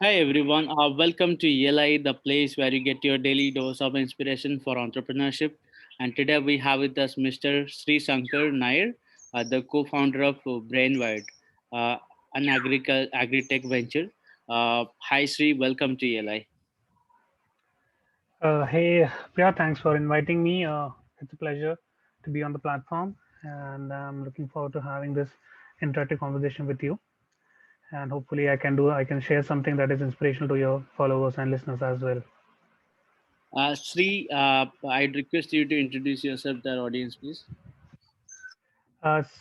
Hi everyone, welcome to ELI, the place where you get your daily dose of inspiration for entrepreneurship. And today we have with us Mr. Sri Shankar Nair, the co-founder of Brainwired, uh, an agri-tech venture. Hi Sri, welcome to ELI. Hey, Priya, thanks for inviting me. It's a pleasure to be on the platform, and I'm looking forward to having this interactive conversation with you. And hopefully, I can share something that is inspirational to your followers and listeners as well. Sri, I'd request you to introduce yourself to our audience, please.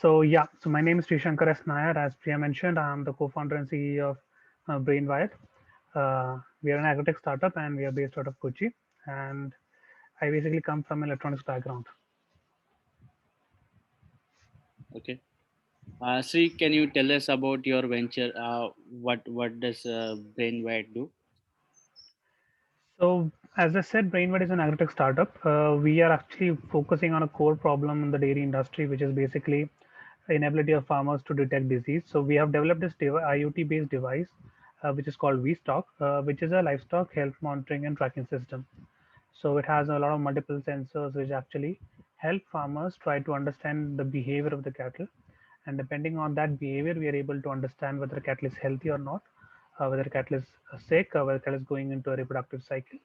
So my name is Sri Shankar S. Nair. As Priya mentioned, I'm the co-founder and CEO of Brainwire. We are an agritech startup, and we are based out of Kochi. And I basically come from an electronics background. Okay. Sri, can you tell us about your venture? What does Brainwide do? So, as I said, Brainward is an agritech startup. We are actually focusing on a core problem in the dairy industry, which is basically inability of farmers to detect disease. So, we have developed this IoT-based device, which is called VStock, which is a livestock health monitoring and tracking system. So, it has a lot of multiple sensors, which actually help farmers try to understand the behavior of the cattle. And depending on that behavior, we are able to understand whether the cattle is healthy or not, whether the cattle is sick, or whether the cattle is going into a reproductive cycle.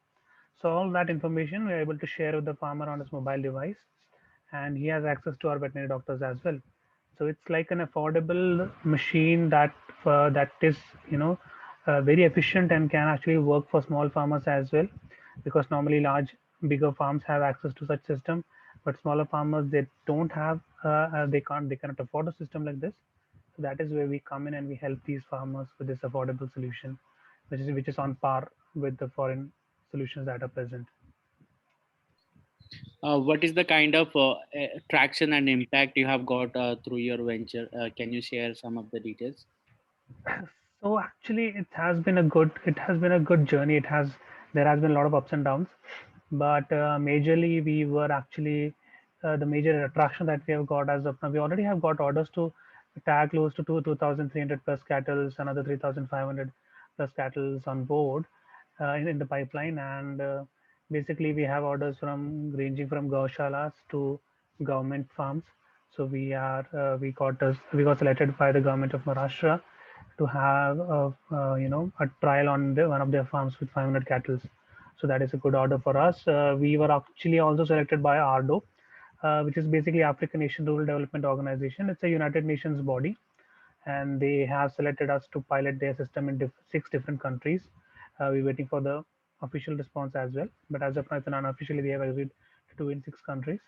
So all that information we are able to share with the farmer on his mobile device, and he has access to our veterinary doctors as well. So it's like an affordable machine that is very efficient and can actually work for small farmers as well, because normally bigger farms have access to such system, but smaller farmers they don't have they cannot afford a system like this. So that is where we come in and we help these farmers with this affordable solution, which is on par with the foreign solutions that are present. What is the kind of traction and impact you have got through your venture? Can you share some of the details? So actually, it has been a good journey. There has been a lot of ups and downs, but majorly we were actually the major attraction that we have got as of now. We already have got orders to tag close to 2,300 plus cattle, another 3,500 plus cattle on board in the pipeline, and basically we have orders from ranging from gaushalas to government farms. So we got selected by the government of Maharashtra to have a trial on one of their farms with 500 cattle. So that is a good order for us. We were actually also selected by ARDO, which is basically African Nation Rural Development Organization. It's a United Nations body, and they have selected us to pilot their system in 6 different countries. We're waiting for the official response as well, but as of now, it's unofficially they have agreed to do in 6 countries.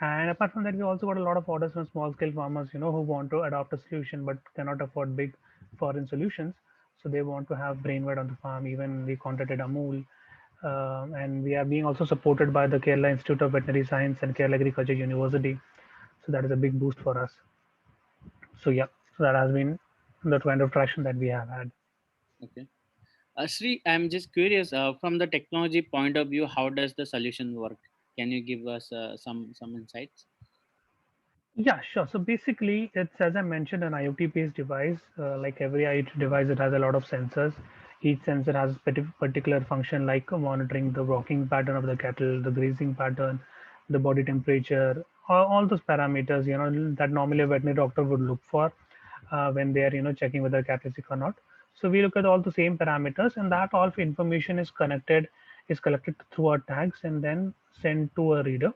And apart from that, we also got a lot of orders from small scale farmers, who want to adopt a solution but cannot afford big foreign solutions. So they want to have Brainwide on the farm. Even we contacted Amul, and we are being also supported by the Kerala Institute of Veterinary Science and Kerala Agriculture University. So that is a big boost for us. So yeah, so that has been the kind of traction that we have had. Okay. Sri, I'm just curious from the technology point of view, how does the solution work? Can you give us some insights? Yeah, sure. So basically, it's as I mentioned, an IoT-based device. Like every IoT device, it has a lot of sensors. Each sensor has a particular function, like monitoring the walking pattern of the cattle, the grazing pattern, the body temperature, all those parameters, that normally a veterinary doctor would look for when they are, checking whether a cat is sick or not. So we look at all the same parameters, and that all information is collected through our tags and then sent to a reader,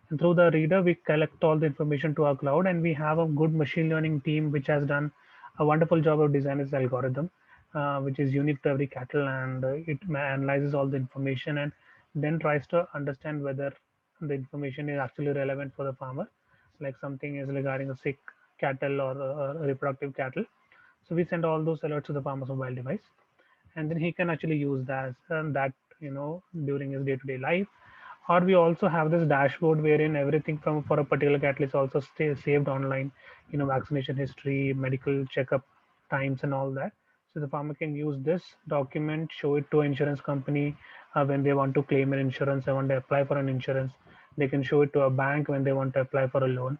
and through the reader, we collect all the information to our cloud, and we have a good machine learning team which has done a wonderful job of designing this algorithm, which is unique to every cattle, and it analyzes all the information and then tries to understand whether the information is actually relevant for the farmer, like something is regarding a sick cattle or a reproductive cattle. So we send all those alerts to the farmer's mobile device, and then he can actually use that during his day-to-day life. Or we also have this dashboard wherein everything from for a particular cattle is also saved online, vaccination history, medical checkup times, and all that. So the farmer can use this document, show it to an insurance company when they want to claim an insurance, they want to apply for an insurance. They can show it to a bank when they want to apply for a loan.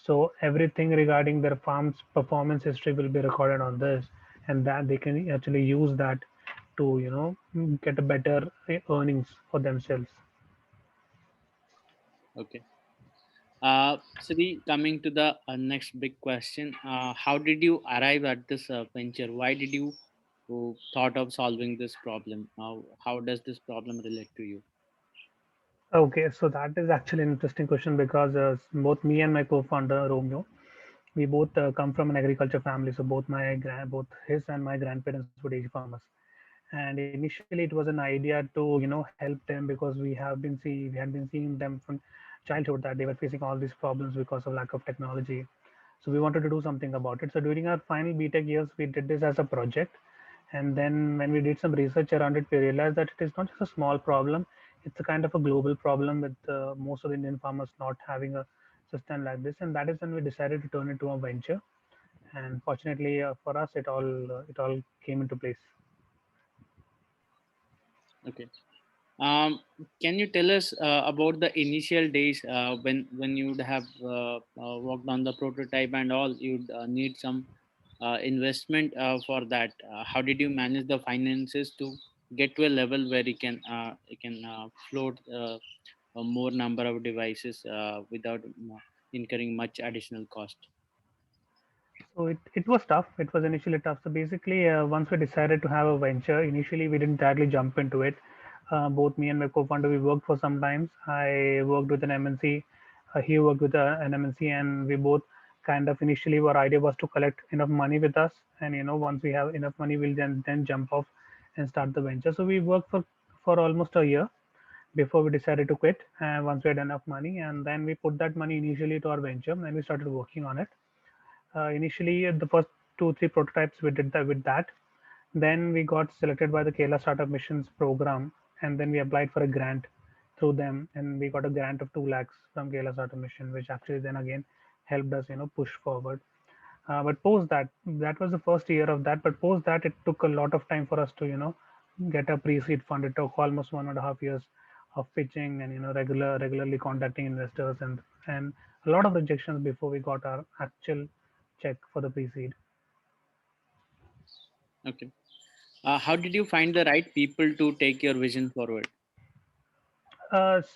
So everything regarding their farm's performance history will be recorded on this, and that they can actually use that to get a better earnings for themselves. Okay. Sri, coming to the next big question, how did you arrive at this venture? Why did you thought of solving this problem? How does this problem relate to you? Okay, so that is actually an interesting question because both me and my co-founder Romeo, we both come from an agriculture family. So both his and my grandparents were dairy farmers. And initially, it was an idea to help them because we had been seeing them from childhood that they were facing all these problems because of lack of technology. So we wanted to do something about it. So during our final BTech years, we did this as a project. And then when we did some research around it, we realized that it is not just a small problem. It's a kind of a global problem with most of the Indian farmers not having a system like this. And that is when we decided to turn it into a venture. And fortunately for us, it all came into place. Okay. Um, can you tell us about the initial days when you'd have worked on the prototype and all? You'd need some investment for that. How did you manage the finances to get to a level where you can float a more number of devices without incurring much additional cost? So it was tough. It was initially tough. So basically, once we decided to have a venture, initially we didn't directly jump into it. Both me and my co-founder, we worked for some times. I worked with an MNC. He worked with an MNC, and we both kind of initially our idea was to collect enough money with us, and once we have enough money, we'll then jump off and start the venture. So we worked for almost a year before we decided to quit. And once we had enough money, and then we put that money initially to our venture, and we started working on it. Initially, the first 2 3 prototypes we did that with that. Then we got selected by the Kerala Startup Missions program, and then we applied for a grant through them, and we got a grant of 2 lakhs from Kerala Startup Mission, which actually then again helped us, push forward. But post that, that was the first year of that. But post that, it took a lot of time for us to, get a pre-seed fund. It took almost 1.5 years of pitching and regularly contacting investors and a lot of rejections before we got our actual check for the pre-seed. Okay. How did you find the right people to take your vision forward?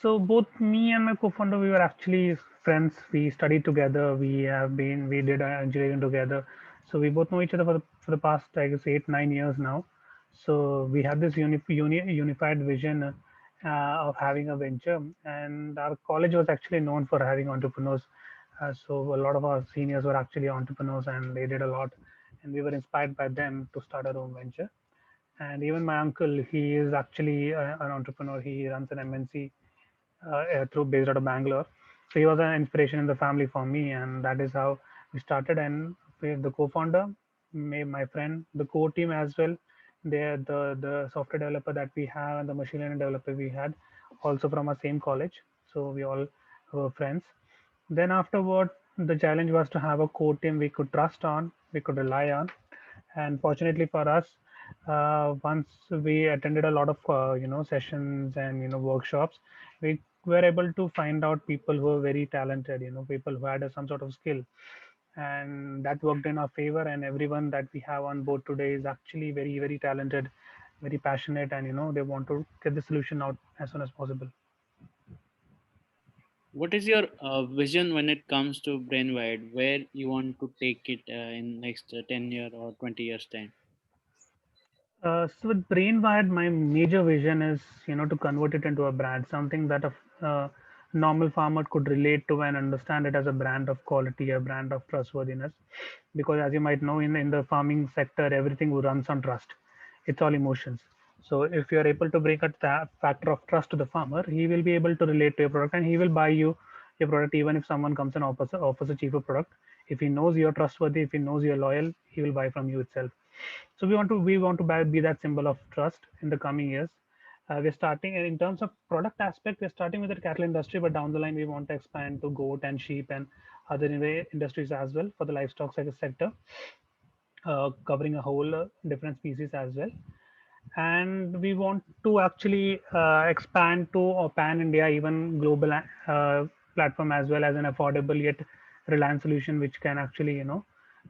So both me and my co-founder, we were actually friends. We studied together. We did engineering together. So we both know each other for the past, I guess, 8 9 years now. So we have this unified vision of having a venture, and our college was actually known for having entrepreneurs. So a lot of our seniors were actually entrepreneurs, and they did a lot, and we were inspired by them to start our own venture. And even my uncle, he is actually an entrepreneur. He runs an MNC through based out of Bangalore. So he was an inspiration in the family for me, and that is how we started. And with the co-founder, my friend, the core team as well. They're the software developer that we have and the machine learning developer we had, also from our same college. So we all were friends. Then afterward, the challenge was to have a core team we could trust on, we could rely on, and fortunately for us, once we attended a lot of sessions and workshops, we were able to find out people who were very talented, people who had some sort of skill, and that worked in our favor. And everyone that we have on board today is actually very very talented, very passionate, and they want to get the solution out as soon as possible. What is your vision when it comes to Brainwired? Where you want to take it in next 10 year or 20 years time? So with Brainwired, my major vision is, to convert it into a brand, something that a normal farmer could relate to and understand it as a brand of quality, a brand of trustworthiness. Because as you might know, in the farming sector, everything runs on trust. It's all emotions. So if you are able to bring a factor of trust to the farmer, he will be able to relate to your product and he will buy you your product even if someone comes and offers a cheaper product. If he knows you're trustworthy, if he knows you're loyal, he will buy from you itself. So we want to be that symbol of trust in the coming years. We're starting in terms of product aspect. We're starting with the cattle industry, but down the line we want to expand to goat and sheep and other industries as well for the livestock sector, covering a whole different species as well. And we want to actually expand to a pan India, even global platform as well as an affordable yet reliant solution, which can actually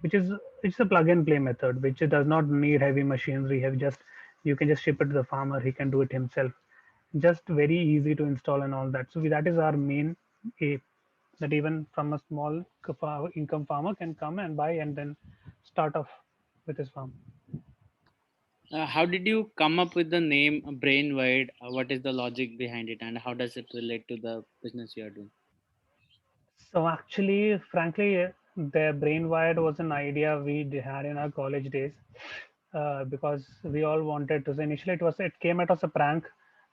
which is it's a plug and play method, which does not need heavy machinery. Have just you can just ship it to the farmer. He can do it himself. Just very easy to install and all that. So that is our main aim. That even from a small income farmer can come and buy and then start off with his farm. How did you come up with the name Brainwide? What is the logic behind it, and how does it relate to the business you are doing? So actually, frankly, the brain wired was an idea we had in our college days, because we all wanted to. So initially, it came out as a prank,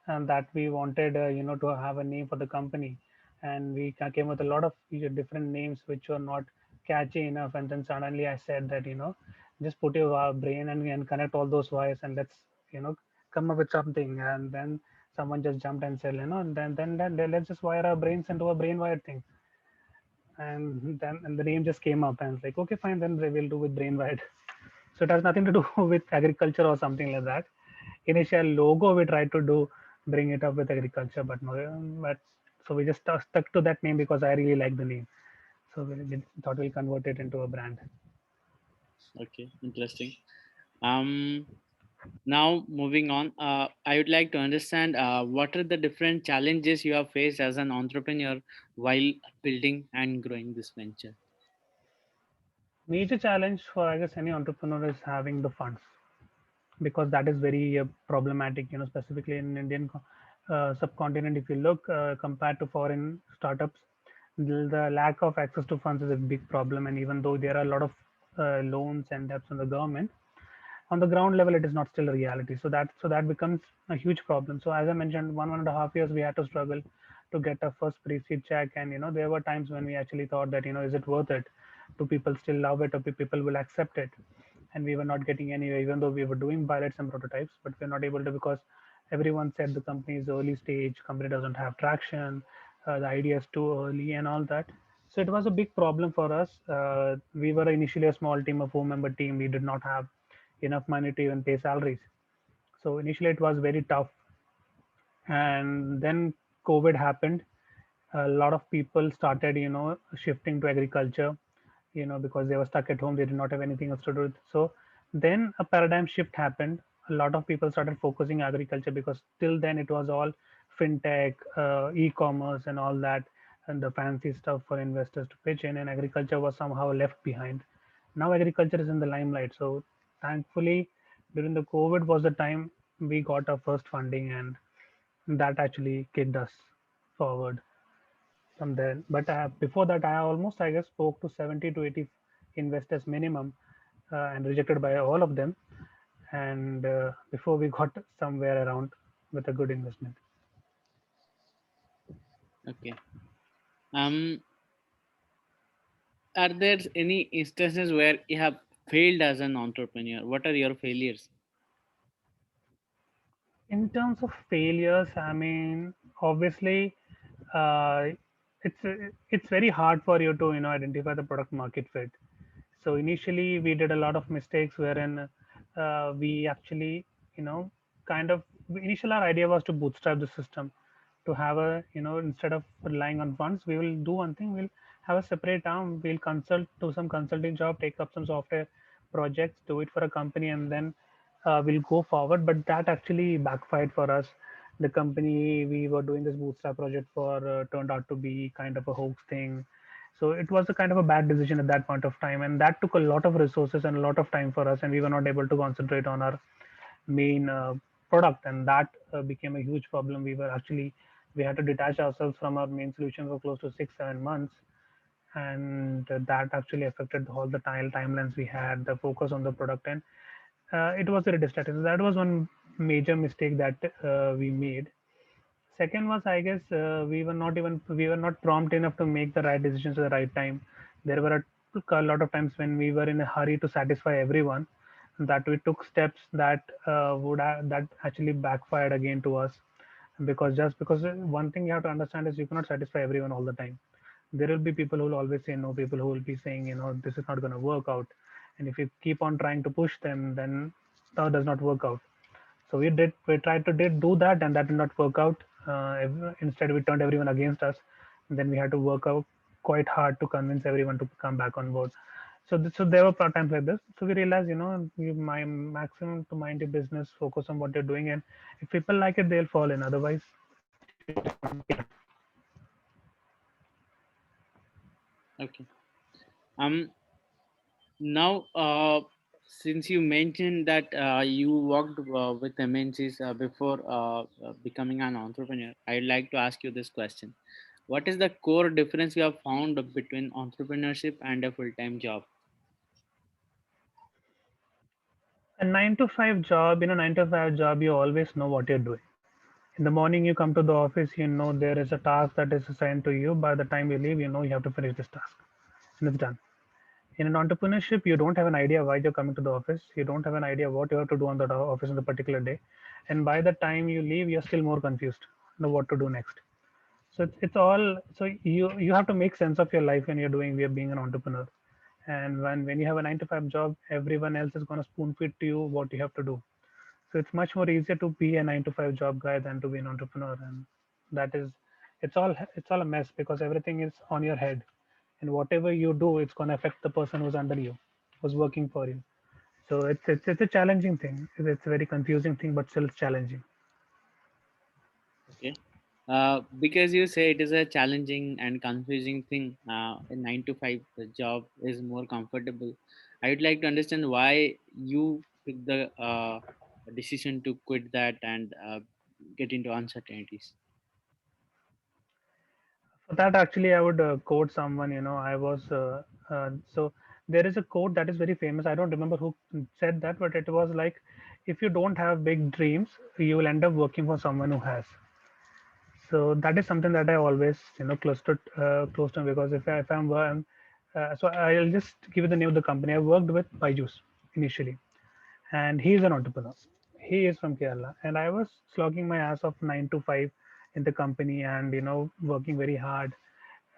and that we wanted to have a name for the company, and we came with a lot of different names which were not catchy enough. And then suddenly I said that just put your brain and connect all those wires and let's come up with something. And then someone just jumped and said and then let's just wire our brains into a brain wired thing. And the name just came up and it's like, okay, fine, then we will do with brain wired. So it has nothing to do with agriculture or something like that. Initial logo we tried to do bring it up with agriculture, but no, but so we just stuck to that name because I really like the name. So we thought we'll convert it into a brand. Okay, interesting. Um, Now, moving on, I would like to understand what are the different challenges you have faced as an entrepreneur while building and growing this venture. Major challenge for I guess any entrepreneur is having the funds, because that is very problematic, specifically in Indian subcontinent. If you look compared to foreign startups, the lack of access to funds is a big problem. And even though there are a lot of loans and debts on the government, on the ground level it is not still a reality. So that becomes a huge problem. So as I mentioned, 1.5 years we had to struggle to get a first pre-seed check. And there were times when we actually thought that is it worth it, do people still love it, or people will accept it. And we were not getting anywhere, even though we were doing pilots and prototypes, but we're not able to, because everyone said the company is early stage, company doesn't have traction, the idea is too early and all that. So it was a big problem for us. We were initially a small team, a 4-member team. We did not have enough money to even pay salaries. So initially it was very tough. And then COVID happened. A lot of people started, shifting to agriculture, because they were stuck at home. They did not have anything else to do. So then a paradigm shift happened. A lot of people started focusing agriculture, because till then it was all fintech, e-commerce, and all that, and the fancy stuff for investors to pitch in, and agriculture was somehow left behind. Now agriculture is in the limelight. So thankfully, during the COVID was the time we got our first funding, and that actually kicked us forward from there. But before that, I almost, I guess, spoke to 70 to 80 investors minimum, and rejected by all of them. And before we got somewhere around with a good investment. Okay. Um, are there any instances where you have failed as an entrepreneur? What are your failures? In terms of failures, I mean, obviously, uh, it's very hard for you to identify the product market fit. So initially, we did a lot of mistakes wherein we actually kind of initial our idea was to bootstrap the system, to have a instead of relying on funds, we will do one thing. We'll have a separate arm. We'll consult, do some consulting job, take up some software projects, do it for a company, and then we'll go forward. But that actually backfired for us. The company we were doing this bootstrap project for turned out to be kind of a hoax thing. So it was a kind of a bad decision at that point of time, and that took a lot of resources and a lot of time for us, and we were not able to concentrate on our main product. And that became a huge problem. We had to detach ourselves from our main solution for close to 6-7 months. And that actually affected all the timelines we had, the focus on the product. And it was very distracting. So that was one major mistake that we made. Second was, I guess, we were not prompt enough to make the right decisions at the right time. There were a lot of times when we were in a hurry to satisfy everyone, that we took steps that that actually backfired again to us. Because just because one thing you have to understand is you cannot satisfy everyone all the time. There will be people who will always say no, people who will be saying this is not going to work out. And if you keep on trying to push them, then that does not work out. So we tried to did do that, and that did not work out. Instead, we turned everyone against us. And then we had to work out quite hard to convince everyone to come back on board. So there were times like this. So we realized, you my maximum to mind your business, focus on what you're doing, and if people like it, they'll fall in. Otherwise, Okay. Um. Now, since you mentioned that you worked with MNCs before becoming an entrepreneur, I'd like to ask you this question. What is the core difference you have found between entrepreneurship and a full-time job? a 9 to 5 job, you always know what you're doing. In the morning, you come to the office, there is a task that is assigned to you. By the time you leave, you have to finish this task, and it's done. In an entrepreneurship, you don't have an idea why you're coming to the office. You don't have an idea what you have to do on the office in the particular day, and by the time you leave, you're still more confused. Know what to do next. So it's all so you have to make sense of your life when you're doing we are being an entrepreneur. And when you have a 9 to 5 job, everyone else is going to spoon feed to you what you have to do. So it's much more easier to be a 9 to 5 job guy than to be an entrepreneur. And that is it's all a mess because everything is on your head, and whatever you do, it's going to affect the person who's under you, who's working for you. So it's a challenging thing. It's a very confusing thing, but still challenging. Okay. Because you say it is a challenging and confusing thing, a 9 to 5 job is more comfortable. I would like to understand why you took the decision to quit that and get into uncertainties. For that, actually, I would quote someone. I was so there is a quote that is very famous. I don't remember who said that, but it was like, if you don't have big dreams, you will end up working for someone who has. So that is something that I always close to because if I'm so I'll just give you the name of the company. I worked with Byju's initially, and he's an entrepreneur. He is from Kerala, and I was slogging my ass off 9 to 5 in the company, and working very hard.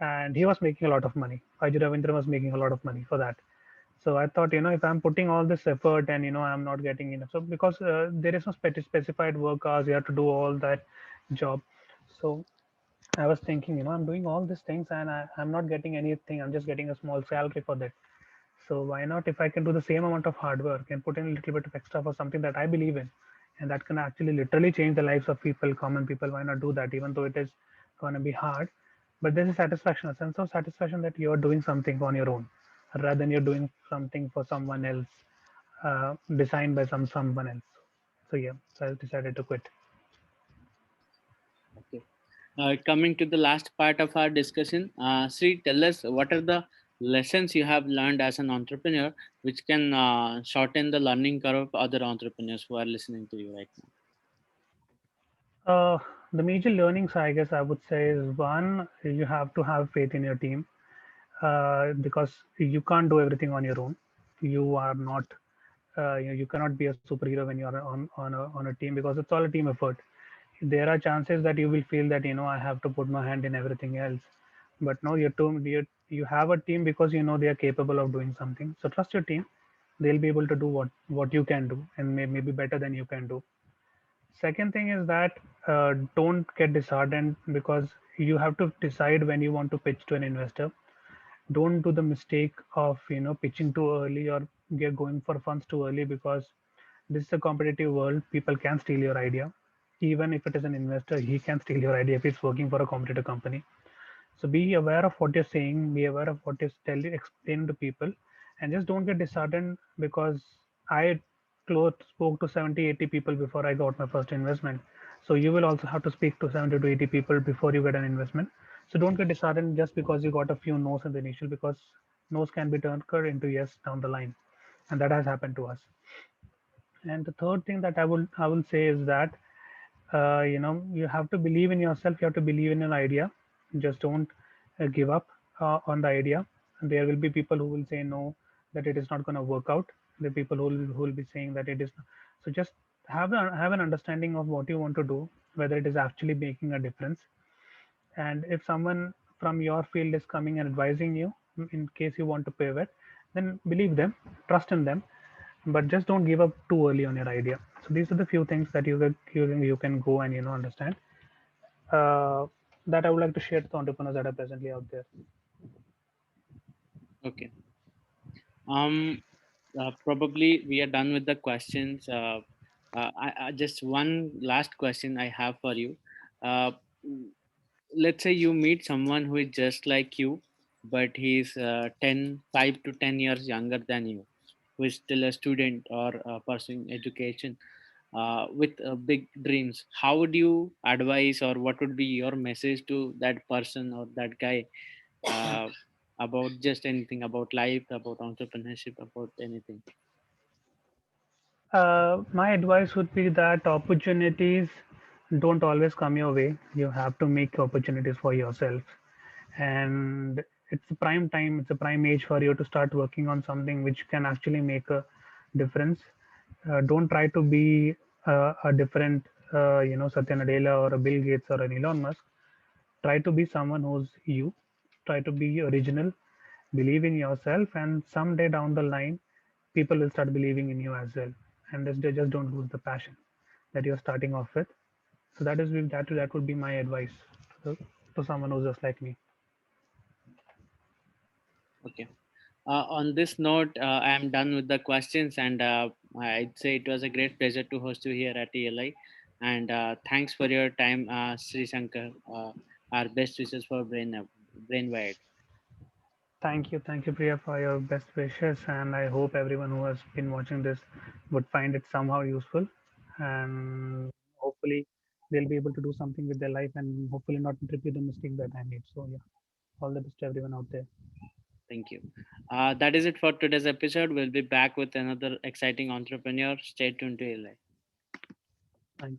And he was making a lot of money. Ajay Ravindra was making a lot of money for that. So I thought, if I'm putting all this effort and I'm not getting enough, so because there is no specified work hours, you have to do all that job. So I was thinking, I'm doing all these things and I'm not getting anything. I'm just getting a small salary for that. So why not, if I can do the same amount of hard work and put in a little bit of extra for something that I believe in, and that can actually literally change the lives of people, common people, why not do that, even though it is going to be hard? But there's a satisfaction, a sense of satisfaction that you're doing something on your own rather than you're doing something for someone else, designed by someone else. So yeah, so I decided to quit. Okay. Coming to the last part of our discussion, Sri, tell us what are the lessons you have learned as an entrepreneur, which can shorten the learning curve of other entrepreneurs who are listening to you right now. Uh, the major learnings, I guess, I would say is one, you have to have faith in your team, because you can't do everything on your own. You are not, you cannot be a superhero when you are on a team because it's all a team effort. There are chances that you will feel that I have to put my hand in everything else, but no, you have a team because they are capable of doing something. So trust your team; they'll be able to do what you can do, and maybe better than you can do. Second thing is that don't get disheartened because you have to decide when you want to pitch to an investor. Don't do the mistake of pitching too early or get going for funds too early because this is a competitive world. People can steal your idea. Even if it is an investor, he can steal your idea if it's working for a competitive company. So be aware of what you're saying, be aware of what you're telling, explaining to people, and just don't get disheartened because I spoke to 70, 80 people before I got my first investment. So you will also have to speak to 70 to 80 people before you get an investment. So don't get disheartened just because you got a few no's in the initial, because no's can be turned into yes down the line. And that has happened to us. And the third thing that I will say is that you have to believe in yourself, you have to believe in an idea. Just don't give up on the idea. There will be people who will say no, that it is not going to work out. The people who will be saying that it is. So just have an understanding of what you want to do, whether it is actually making a difference. And if someone from your field is coming and advising you in case you want to pivot, then believe them, trust in them, but just don't give up too early on your idea. So these are the few things that you can go and understand, uh, that I would like to share to the entrepreneurs that are presently out there. Okay. Um, Probably we are done with the questions. Just one last question I have for you. Uh, let's say you meet someone who is just like you, but he's 5 to 10 years younger than you, who is still a student or pursuing education with big dreams. How would you advise, or what would be your message to that person or that guy uh, about just anything, about life, about entrepreneurship, about anything? My advice would be that opportunities don't always come your way. You have to make opportunities for yourself. And it's a prime time, it's a prime age for you to start working on something which can actually make a difference. Don't try to be a different, Satya Nadella or a Bill Gates or an Elon Musk. Try to be someone who's you. Try to be original. Believe in yourself, and someday down the line, people will start believing in you as well. And they just don't lose the passion that you're starting off with. So that would be my advice to, to someone who's just like me. Okay. On this note, I am done with the questions, and I'd say it was a great pleasure to host you here at ELI. And thanks for your time, Sri Shankar. Our best wishes for Brainwired. Thank you, Priya, for your best wishes, and I hope everyone who has been watching this would find it somehow useful, and hopefully they'll be able to do something with their life, and hopefully not repeat the mistake that I made. So yeah, all the best to everyone out there. Thank you. That is it for today's episode. We'll be back with another exciting entrepreneur. Stay tuned to ELI. Thank